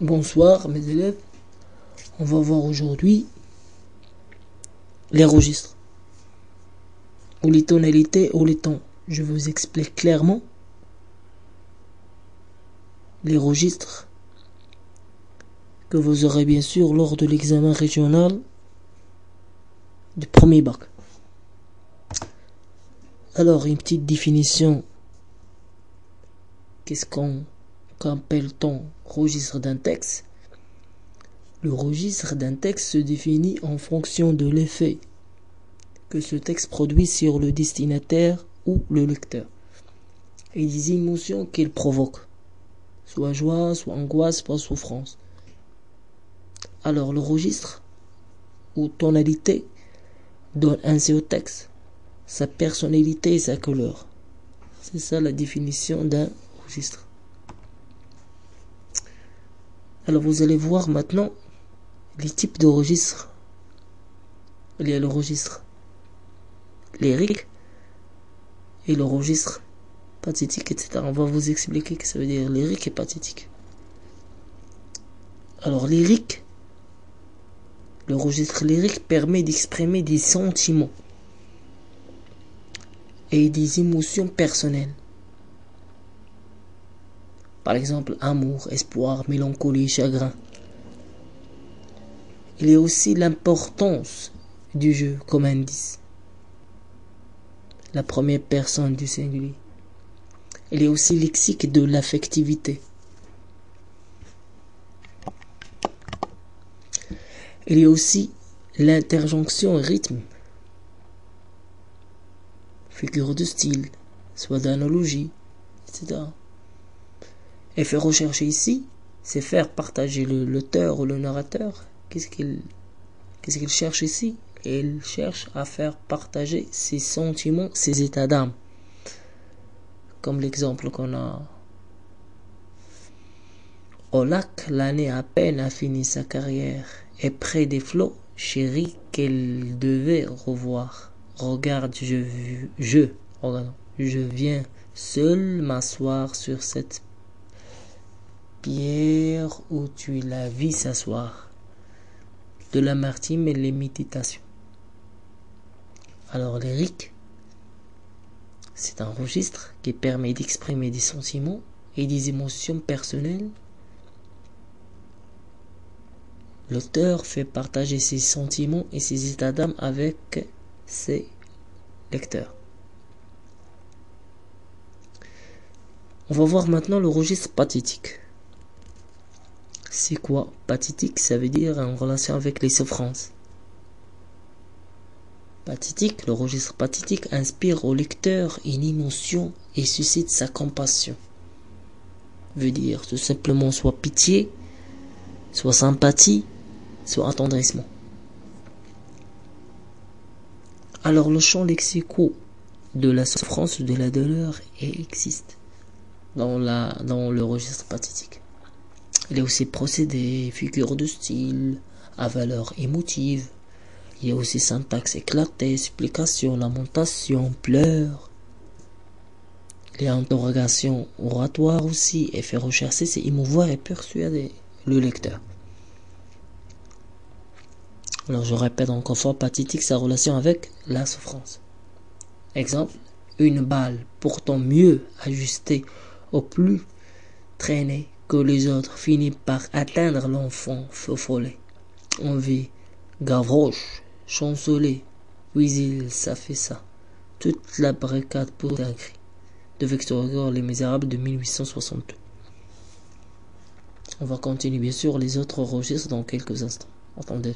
Bonsoir mes élèves, on va voir aujourd'hui les registres, ou les tonalités ou les tons. Je vous explique clairement les registres que vous aurez bien sûr lors de l'examen régional du premier bac. Alors une petite définition, qu'est-ce qu'appelle-t-on registre d'un texte? Le registre d'un texte se définit en fonction de l'effet que ce texte produit sur le destinataire ou le lecteur et des émotions qu'il provoque, soit joie, soit angoisse, soit souffrance. Alors le registre ou tonalité donne ainsi au texte sa personnalité et sa couleur. C'est ça la définition d'un registre. Alors vous allez voir maintenant les types de registres. Il y a le registre lyrique et le registre pathétique, etc. On va vous expliquer ce que ça veut dire lyrique et pathétique. Alors lyrique, le registre lyrique permet d'exprimer des sentiments et des émotions personnelles. Par exemple, amour, espoir, mélancolie, chagrin. Il y a aussi l'importance du jeu comme indice. La première personne du singulier. Il y a aussi le lexique de l'affectivité. Il y a aussi l'interjonction rythme, figure de style, soit d'analogie, etc. Et faire rechercher ici, c'est faire partager l'auteur ou le narrateur. Qu'est-ce qu'il cherche ici? Il cherche à faire partager ses sentiments, ses états d'âme. Comme l'exemple qu'on a. Au lac, l'année à peine a fini sa carrière. Et près des flots, chérie qu'elle devait revoir. Regarde, je viens seul m'asseoir sur cette pierre où tu la vis s'asseoir. De Lamartine et les méditations. Alors lyrique, c'est un registre qui permet d'exprimer des sentiments et des émotions personnelles. L'auteur fait partager ses sentiments et ses états d'âme avec ses lecteurs. On va voir maintenant le registre pathétique. C'est quoi pathétique? Ça veut dire en relation avec les souffrances. Pathétique, le registre pathétique inspire au lecteur une émotion et suscite sa compassion. Veut dire tout simplement soit pitié, soit sympathie, soit attendrissement. Alors le champ lexical de la souffrance ou de la douleur existe dans le registre pathétique. Il y a aussi procédés, figures de style, à valeur émotive. Il y a aussi syntaxe éclatée, supplication, lamentation, pleurs. Il y a interrogation oratoire aussi, et faire rechercher, c'est émouvoir et persuader le lecteur. Alors je répète encore fois, pathétique, sa relation avec la souffrance. Exemple, une balle pourtant mieux ajustée au plus traînée que les autres finit par atteindre l'enfant feu follet. On vit Gavroche chanceler, puis ça fait ça. Toute la barricade pour un cri. De Victor Hugo, Les Misérables de 1862. On va continuer bien sûr les autres registres dans quelques instants. Attendez.